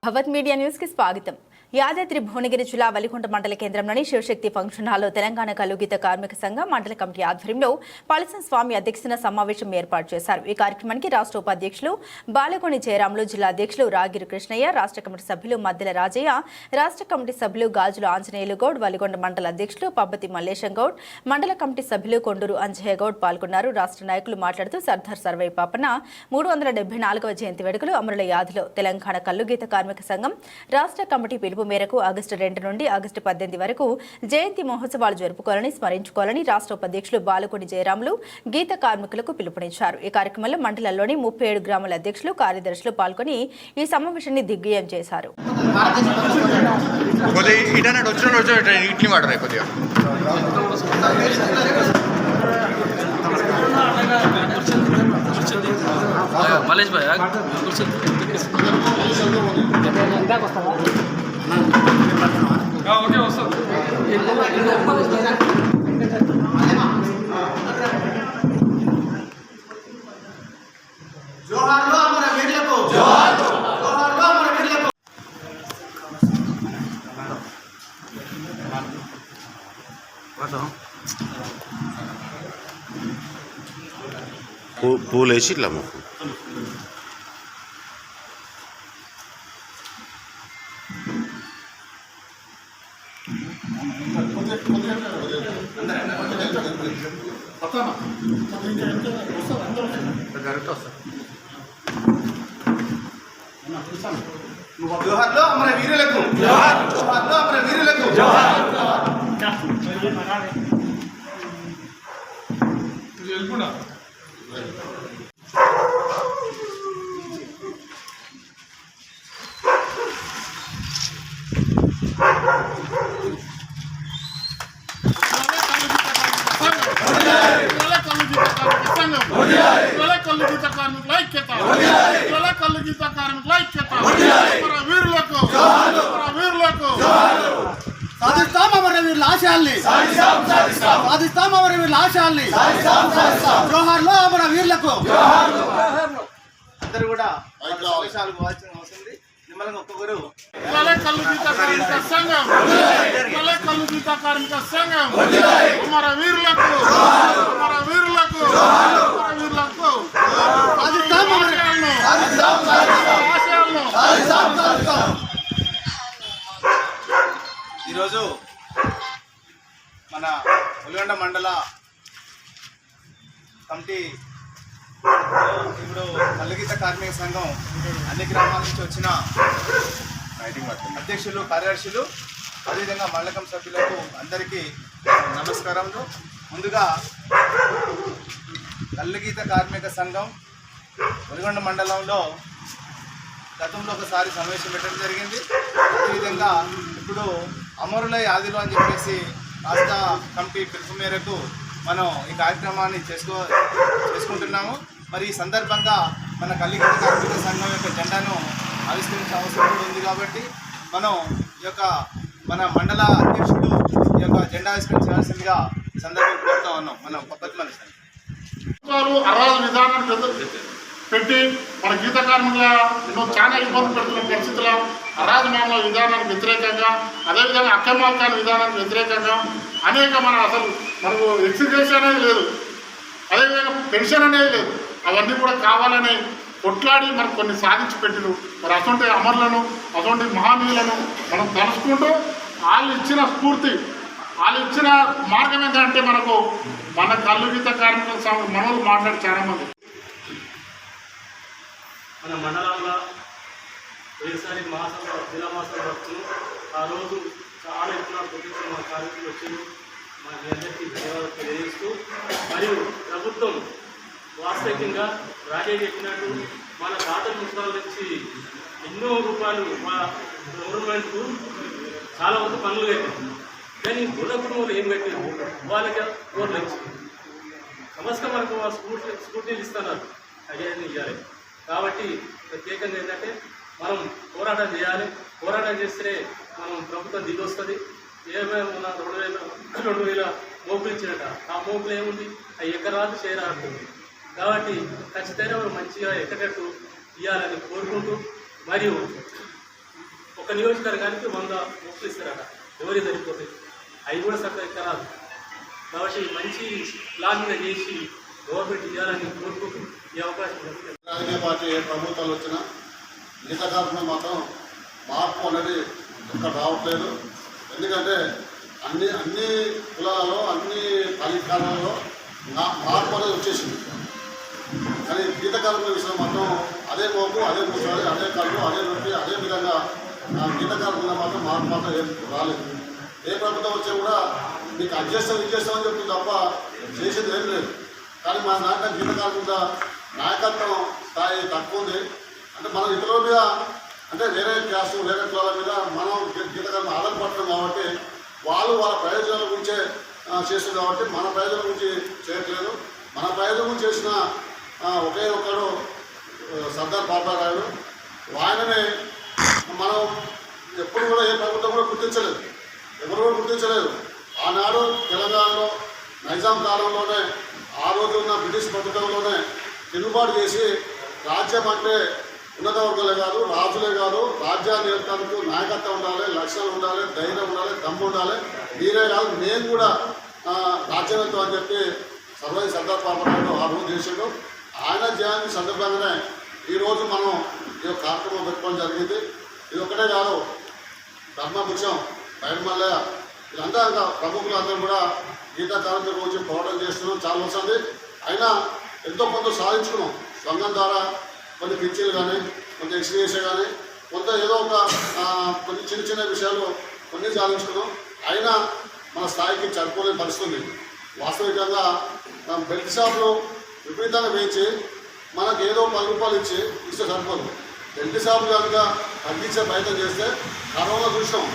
భవత్ media news కి స్వాగతం. యాదాద్రి భువనగిరి జిల్లా వలికొండ మండల కేంద్రంలోని శివశక్తి ఫంక్షన్ హాల్లో తెలంగాణ కలుగీత కార్మిక సంఘం మండల కమిటీ ఆధ్వర్యంలో పళసం స్వామి అధ్యక్షతన సమావేశం ఏర్పాటు చేశారు. ఈ కార్యక్రమానికి రాష్ట్ర ఉపాధ్యక్షులు బాలకొని జయరాములు, జిల్లా అధ్యక్షులు రాగిరి కృష్ణయ్య, రాష్ట్ర కమిటీ సభ్యులు మద్దెల రాజయ్య, రాష్ట్ర కమిటీ సభ్యులు గాజుల ఆంజనేయులు గౌడ్, వలికొండ మండల అధ్యక్షులు పబ్బతి మల్లేశం గౌడ్, మండల కమిటీ సభ్యులు కొండూరు అంజయ్య గౌడ్ పాల్గొన్నారు. రాష్ట్ర నాయకులు మాట్లాడుతూ సర్దార్ సర్వై పాపన్న 374వ జయంతి వేడుకలు అమరుల యాదిలో తెలంగాణ కలుగీత కార్మిక సంఘం రాష్ట్ర కమిటీ పిలుపు మేరకు ఆగస్టు 2 నుండి ఆగస్టు 18 వరకు జయంతి మహోత్సవాలు జరుపుకోవాలని, స్మరించుకోవాలని రాష్ట్ర ఉపాధ్యక్షులు బాలకొని జయరాములు గీత కార్మికులకు పిలుపునిచ్చారు. ఈ కార్యక్రమంలో మండలంలోని 37 గ్రామాల అధ్యక్షులు, కార్యదర్శులు పాల్గొని ఈ సమావేశాన్ని దిగ్విజయం చేశారు. మలేష్ భాయ్ ఓకే వస్తుంది. జోహార్లో అమర వీరులకు జోహార్, జోహార్లో అమర వీరులకు. పూలు వేసి ఇట్లా జోహార్లో అమర వీరులకు జోహార్, జోహార్లో అమర వీరులకు జోహార్. సాధిస్తాం అమరవీరుల ఆశయాల్ని, సాధిస్తాం అమరవీరుల ఆశయాల్ని. జోహార్లో అమరవీరులకు. అందరూ కూడా సందేశాలు పోవాల్సిన అవసరం ఉంది. నిమ్మలంగా ఒక్కొక్కరు కలుగీత కార్మిక సంఘం, కలుగీత కార్మిక సంఘం అమరవీరులకు, అమరవీరులకు, అమరవీరులకు. ఈరోజు మన వలిగొండ మండల కమిటీ ఇప్పుడు కలుగీత కార్మిక సంఘం అన్ని గ్రామాల నుంచి వచ్చిన అధ్యక్షులు, కార్యదర్శులు, అదేవిధంగా మండలం సభ్యులకు అందరికీ నమస్కారములు. ముందుగా కలుగీత కార్మిక సంఘం వలిగొండ మండలంలో గతంలో ఒకసారి సమావేశం పెట్టడం జరిగింది. అదేవిధంగా ఇప్పుడు అమరుల యాదిలో అని చెప్పేసి రాష్ట్ర కమిటీ పిలుపు మేరకు మనం ఈ కార్యక్రమాన్ని చేసుకుంటున్నాము. మరి ఈ సందర్భంగా మన కలుగీత కార్మిక సంఘం యొక్క జెండాను ఆవిష్కరించే అవసరం కూడా ఉంది. కాబట్టి మనం ఈ యొక్క మన మండల అధ్యక్షుడు ఈ యొక్క జెండా ఆవిష్కరించాల్సిందిగా సందర్భం కోరుతా ఉన్నాం. మనం పద్ధతి మనిషి అరాజు విధానాన్ని పెట్టి మన గీత కార్మికుల ఎన్నో చాలా ఇబ్బందులు పెడుతున్న పరిస్థితుల అరాజమాల విధానానికి వ్యతిరేకంగా, అదేవిధంగా అక్రమార్కాల విధానానికి వ్యతిరేకంగా అనేక మనకు ఎక్స్గ్రేషన్ అనేది లేదు, అదేవిధంగా పెన్షన్ అనేది లేదు. అవన్నీ కూడా కావాలని కొట్లాడి మనకు కొన్ని సాధించి పెట్టిరు. మరి అటువంటి అమరులను, అటువంటి మహానీయులను మనం తలుచుకుంటూ వాళ్ళు ఇచ్చిన స్ఫూర్తి, వాళ్ళు ఇచ్చిన మార్గం ఏంటంటే మనకు మన కలుగీత కార్మికుల సంఘం మనోళ్ళు మాట్లాడి చాలామంది మన మండలంలో ఏసారి మాసంలో జిల్లా మాసంలో వస్తున్నాం. ఆ రోజు చాలా ఎత్తున ప్రతిష్ట మా కార్మికులు వచ్చారు. మా అందరికీ ధన్యవాదాలు తెలియజేస్తూ, మరియు ప్రభుత్వం వాస్తవికంగా రాజే చెప్పినట్టు మన తాత ముసలాల నుంచి ఎన్నో రూపాయలు మా గవర్నమెంట్కు చాలా వరకు పనులు కట్టారు. కానీ గుణ కుటుంబంలో ఏం కట్టారు, వాళ్ళకి ఓట్లు వచ్చింది. సమస్య మనకు స్కూటీలు ఇస్తున్నారు, అదే ఇవ్వాలి. కాబట్టి ప్రత్యేకంగా ఏంటంటే మనం పోరాటం చేయాలి. పోరాటం చేస్తే మనం ప్రభుత్వం దిగి వస్తుంది. ఏమైనా మన 2000 మోపులు ఇచ్చినట్ట, ఆ మోపులు ఏముంది, ఆ ఎకరాలు చేరాడుతుంది. కాబట్టి ఖచ్చితంగా మంచిగా ఎక్కడట్టు ఇవ్వాలని కోరుకుంటూ, మరియు ఒక నియోజకవర్గానికి 100 బుక్లు ఇస్తారట, ఎవరికి సరిపోతాయి? అవి కూడా చక్కగా రాదు. కాబట్టి మంచి ప్లాన్ మీద చేసి గవర్నమెంట్ ఇవ్వాలని కోరుకుంటూ ఈ అవకాశం ఉంది. రాజకీయ పార్టీ ఏ ప్రభుత్వాలు వచ్చినా గీత కార్మికులు మాత్రం మార్పు అనేది ఇక్కడ రావట్లేదు. ఎందుకంటే అన్ని కులాలలో అన్ని పరిష్కారాలలో మార్పు అనేది వచ్చేసింది. కానీ గీత కార్మికుల విషయం మాత్రం అదే మోపు, అదే కూర్చోవాలి, అదే కళ్ళు, అదే నొప్పి, అదే విధంగా గీత కార్మికుల మాత్రం మార్పు మాత్రం ఏం రాలేదు. ఏ ప్రభుత్వం వచ్చా కూడా మీకు అడ్జస్ట్ ఇచ్చేస్తామని చెప్తుంది తప్ప చేసేది ఏం లేదు. కానీ మా దాంట్లో గీత కార్మికుల నాయకత్వం స్థాయి తక్కువ ఉంది. అంటే మనం ఇతరుల మీద అంటే వేరే క్యాస్ట్ వేరే కులాల మీద మనం గీత కార్మికులు ఆధారపడతాం కాబట్టి వాళ్ళు వాళ్ళ ప్రయోజనాల గురించే చేస్తుంది కాబట్టి మన ప్రయోజనం గురించి చేయట్లేదు. మన ప్రయోజనం గురించి చేసిన ఒకే ఒక్కడు సర్దార్ పాపారాయుడు. ఆయననే మనం ఎప్పుడు కూడా ఏ ప్రభుత్వం కూడా గుర్తించలేదు, ఎవరు కూడా గుర్తించలేదు. ఆనాడు తెలంగాణలో నైజాం కాలంలోనే ఆ రోజు ఉన్న బ్రిటిష్ ప్రభుత్వంలోనే తిరుగుబాటు చేసి రాజ్యం అంటే ఉన్నత వర్గాలే కాదు, రాజులే కాదు, రాజ్యాన్ని నేర్పడానికి నాయకత్వం ఉండాలి, లక్ష్యాలు ఉండాలి, ధైర్యం ఉండాలి, దమ్ము ఉండాలి. మీరే కాదు నేను కూడా రాజ్యాంగం అని చెప్పి సర్వైవ్ సర్దార్ పాపరాయుడు ఆ రోజు చేసాడు. ఆయన జయంతి సందర్భంగానే ఈరోజు మనం ఈ కార్యక్రమం పెట్టుకోవడం జరిగింది. ఇది ఒకటే కాదు, ధర్మభుక్షం, బయటమల్లయ్య వీళ్ళంతా ఇంకా ప్రముఖులందరూ కూడా గీతా కార్మికుల గురించి పోరాటం చేస్తున్నాం. చాలా వస్తుంది. అయినా ఎంతో కొంత సాధించుకున్నాం. సంఘం ద్వారా కొన్ని పిచ్చిలు కానీ, కొంత ఎక్స్పీరియన్స్ కానీ, కొంత ఏదో ఒక కొన్ని చిన్న చిన్న విషయాలు కొన్ని సాధించుకున్నాం. అయినా మన స్థాయికి సరిపోలే పరిస్థితుంది. వాస్తవికంగా బెల్ట్ షాపులు విపరీతంగా వేయించి మనకు ఏదో 10 రూపాయలు ఇస్తే సరిపోదు. బెల్ట్ షాపులు కనుక తగ్గించే ప్రయత్నం చేస్తే కరోనా చూసినాం.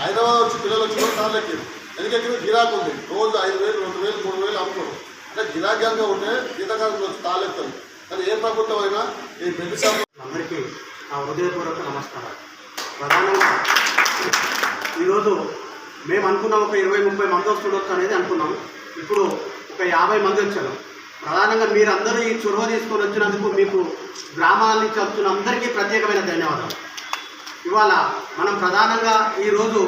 హైదరాబాద్ వచ్చి పిల్లలు వచ్చి కూడా కార్లు ఎక్కిరు. ఎందుకెక్కిన గిరాకు ఉంది. రోజు 5,000, 2,000, 3,000 అమ్ముకోరు. అంటే గిరాక్యంగా ఉంటే గీతకారులు వచ్చి తాళెత్తారు. కానీ ఏ ప్రభుత్వం అయినా ఈ బెల్ట్ షాపులు అందరికీ నా హృదయపూర్వక నమస్కారాలు. ప్రధానంగా ఈరోజు మేము అనుకున్నాం ఒక 20-30 మంది వస్తుండొచ్చు అనేది అనుకున్నాం. ఇప్పుడు ఒక 50 మంది వచ్చారు. ప్రధానంగా మీరందరూ ఈ చొరవ తీసుకొని వచ్చినందుకు మీకు గ్రామాల నుంచి వస్తున్న అందరికీ ప్రత్యేకమైన ధన్యవాదాలు. ఇవాళ మనం ప్రధానంగా ఈరోజు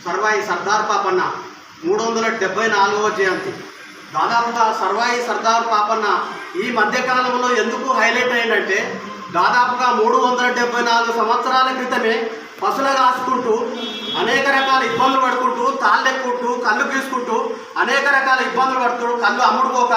సర్వాయి సర్దార్ పాపన్న 374వ జయంతి. దాదాపుగా సర్వాయి సర్దార్ పాపన్న ఈ మధ్యకాలంలో ఎందుకు హైలైట్ అయిందంటే దాదాపుగా 374 సంవత్సరాల క్రితమే పశువులు కాసుకుంటూ అనేక రకాల ఇబ్బందులు పడుకుంటూ తాళ్ళెక్కుంటూ కళ్ళు గీసుకుంటూ అనేక రకాల ఇబ్బందులు పడుతూ కళ్ళు అమ్ముడుకోక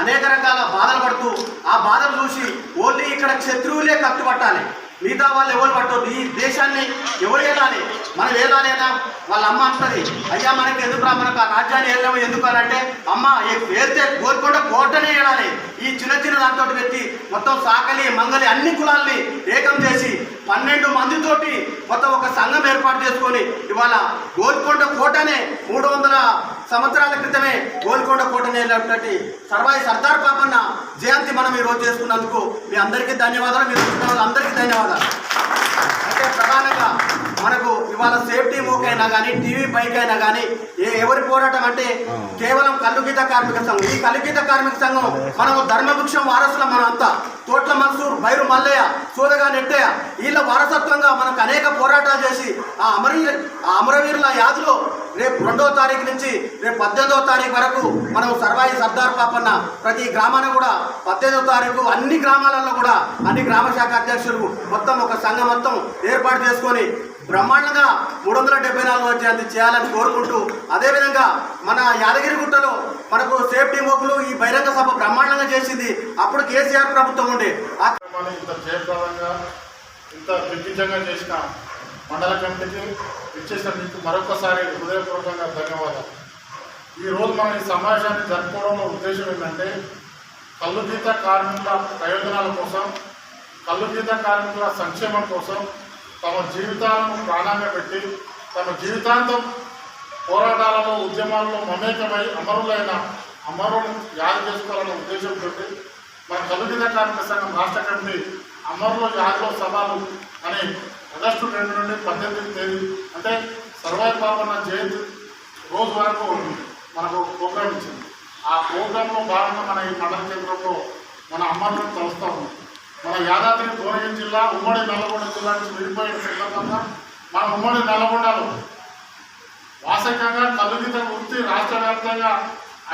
అనేక రకాల బాధలు పడుతూ ఆ బాధలు చూసి ఓన్లీ ఇక్కడ శత్రువులే కట్టుబట్టాలి, మిగతా వాళ్ళు ఎవరు పట్టొద్దు, ఈ దేశాన్ని ఎవరు వెళ్ళాలి, మనం వెళ్ళాలేనా? వాళ్ళ అమ్మ అంటది, అయ్యా మనకి ఎందుకు రా, మనకు ఆ రాజ్యాన్ని వెళ్ళాము ఎందుకు అని అంటే, అమ్మ వెళ్తే కోరుకుంటే కోటనే వెళ్ళాలి. ఈ చిన్న చిన్న దాంతో పెట్టి మొత్తం సాకలి మంగలి అన్ని కులాల్ని ఏకం చేసి 12 మందితోటి మొత్తం ఒక సంఘం ఏర్పాటు చేసుకొని ఇవాళ గోల్కొండ కోటనే 300 సంవత్సరాల క్రితమే గోల్కొండ కోటనే వెళ్ళినటువంటి సర్వాయి సర్దార్ పాపన్న జయంతి మనం ఈరోజు చేసుకున్నందుకు మీ అందరికీ ధన్యవాదాలు. మీరు వచ్చిన వాళ్ళందరికీ ధన్యవాదాలు. అయితే ప్రధానంగా మనకు ఇవాళ సేఫ్టీ మూక్ అయినా కానీ టీవీ బైక్ అయినా కానీ ఎవరి పోరాటం అంటే కేవలం కల్లుగీత కార్మిక సంఘం. ఈ కల్లుగీత కార్మిక సంఘం మనము ధర్మవృక్షం వారసులం. మనం అంతా తోట్ల మన్సూర్, బైరు మల్లయ్య, సోదగా నెట్టయ్య వీళ్ళ వారసత్వంగా మనకు అనేక పోరాటాలు చేసి ఆ అమరవీరుల యాదులో రేపు 2వ తారీఖు నుంచి రేపు 18వ తారీఖు వరకు మనం సర్వాయి సర్దార్ పాపన్న ప్రతి గ్రామాన్ని కూడా 18వ తారీఖు అన్ని గ్రామాలలో కూడా అన్ని గ్రామ శాఖ అధ్యక్షులు మొత్తం ఒక సంఘం మొత్తం ఏర్పాటు చేసుకొని బ్రహ్మాండంగా 374వ జయంతి చేయాలని కోరుకుంటూ, అదేవిధంగా మన యాదగిరిగుట్టలో మనకు సేఫ్టీ మోకులు ఈ బహిరంగ సభ బ్రహ్మాండంగా చేసింది. అప్పుడు కేసీఆర్ ప్రభుత్వం ఉండే. ఇంత జయప్రదంగా ఇంత దిగ్విజయంగా చేసిన మండల కమిటీకి ఇచ్చేసిన మీకు మరొకసారి హృదయపూర్వకంగా ధన్యవాదాలు. ఈరోజు మనం ఈ సమావేశాన్ని జరుపుకోవడంలో ఉద్దేశం ఏంటంటే కల్లుగీత కార్మికుల ప్రయోజనాల కోసం, కల్లుగీత కార్మికుల సంక్షేమం కోసం తమ జీవితాలను ప్రాణంగా పెట్టి తమ జీవితాంతం పోరాటాలలో ఉద్యమాల్లో మమేకమై అమరులను యాది చేసుకోవాలన్న ఉద్దేశంతో మన కల్లుగీత కార్మిక సంఘం రాష్ట్ర కమిటీ అమరుల యాదిలో సభలు అని ఆగస్టు 2 నుండి 18వ తేదీ అంటే సర్వాయి పాపన్న జయంతి రోజు వరకు మనకు ప్రోగ్రాం ఇచ్చింది. ఆ ప్రోగ్రాంలో భాగంగా మన ఈ మండల కేంద్రంలో మన అమరులను తలుస్తూ ఉన్నాం. మన యాదాద్రి భువనగిరి జిల్లా ఉమ్మడి నల్లగొండ జిల్లా నుంచి విడిపోయిన సందర్భంగా మన ఉమ్మడి నల్లగొండలో వార్షికంగా కలుగీత వృత్తి రాష్ట్ర వ్యాప్తంగా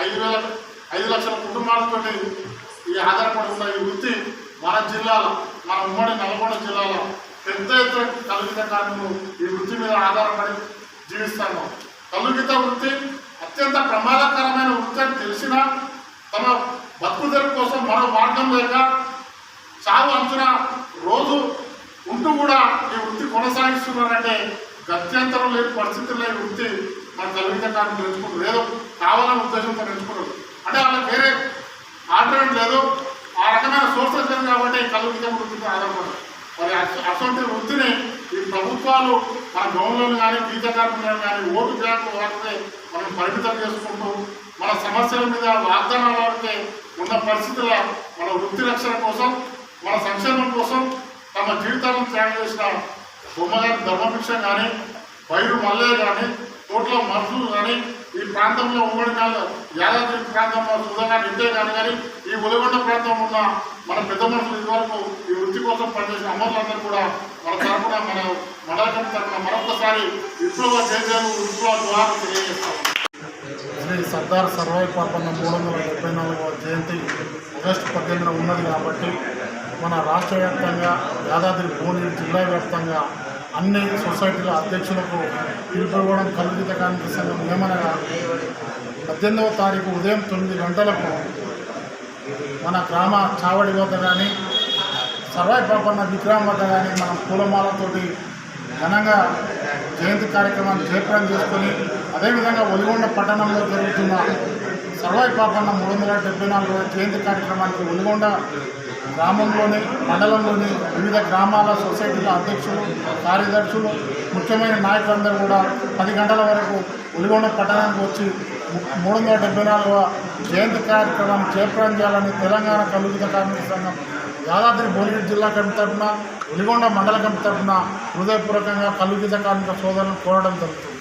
5 లక్షల కుటుంబాలతో ఈ ఆధారపడి ఉన్న ఈ వృత్తి మన జిల్లాలో, మన ఉమ్మడి నల్గొండ జిల్లాలో పెద్ద ఎత్తున కలుగీత కార్మికులు ఈ వృత్తి మీద ఆధారపడి జీవిస్తాము. కలుగీత వృత్తి అత్యంత ప్రమాదకరమైన వృత్తి అని తెలిసినా తమ బతుకుదెరువు కోసం మరో మార్గం లేక చావు అంచున రోజు ఉంటూ కూడా ఈ వృత్తి కొనసాగిస్తున్నారంటే గత్యంతరం లేని పరిస్థితుల్లో ఈ వృత్తి మన కలుగీత కార్మికులు ఎంచుకుంటారు. ఏదో కావాలనే ఉద్దేశంతో ఎంచుకుంటారు. అంటే వాళ్ళకి వేరే ఆల్టర్నేట్ లేదు, ఆ రకమైన సోర్సెస్ లేదు కాబట్టి కలుగీత వృత్తితో ఆధారపడరు. మరి అటువంటి వృత్తిని ఈ ప్రభుత్వాలు మన గౌన్లను కానీ గీత కార్మికులను కానీ ఓటు బ్యాంకు వారితే మనం పరిమితం చేసుకుంటూ మన సమస్యల మీద వాగ్దానాల వరకే ఉన్న పరిస్థితుల మన వృత్తి రక్షణ కోసం, మన సంక్షేమం కోసం తమ జీవితాలను త్యాగం చేసిన బొమ్మగారి ధర్మభిక్ష కానీ, వైరు మల్లయ్య కానీ, తోటల మనుషులు కానీ, ఈ ప్రాంతంలో ఉమ్మడి యాదాద్రి ప్రాంతంలో సుధాగారి ఇంటే కానీ ఈ ఒలిగొండ ప్రాంతంలో ఉన్న మన పెద్ద మనుషులు ఇదివరకు ఈ వృత్తి కోసం పనిచేసిన అమరులందరూ కూడా మన తరఫున మన మండల కమిటీ తరఫున మరొకసారి విప్లవ జయజయలు విప్లవ ద్వారా తెలియజేస్తాము. శ్రీ సర్దార్ సర్వాయి పాపన్న 374వ జయంతి ఆగస్టు 18న ఉన్నది కాబట్టి మన రాష్ట్ర వ్యాప్తంగా యాదాద్రి భువనగిరి జిల్లా వ్యాప్తంగా అన్ని సొసైటీల అధ్యక్షులకు పిలుపుకోవడం కలుగీత కార్మిక సంఘం నియమనగా 18వ తారీఖు ఉదయం 9 గంటలకు మన గ్రామ చావడి వద్ద కానీ సర్వాయి పాపన్న విగ్రహం వద్ద కానీ మనం పూలమాలతోటి ఘనంగా జయంతి కార్యక్రమాన్ని జయప్రదం చేసుకొని అదేవిధంగా ఒలిగొండ పట్టణంలో జరుగుతున్న సర్వాయి పాపన్న 374వ జయంతి కార్యక్రమానికి ఒలిగొండ గ్రామంలోని మండలంలోని వివిధ గ్రామాల సొసైటీల అధ్యక్షులు, కార్యదర్శులు, ముఖ్యమైన నాయకులందరూ కూడా 10 గంటల వరకు ఒలిగొండ పట్టణానికి వచ్చి 374వ జయంతి కార్యక్రమాన్ని జయప్రదం చేయాలని తెలంగాణ కలుగీత కార్మిక సంఘం యాదాద్రి భువనగిరి జిల్లా కమిటీ తరఫున, ఒలిగొండ మండల కమిటీ తరఫున హృదయపూర్వకంగా కలుగీత కార్మిక సోదరులను కోరడం జరుగుతుంది.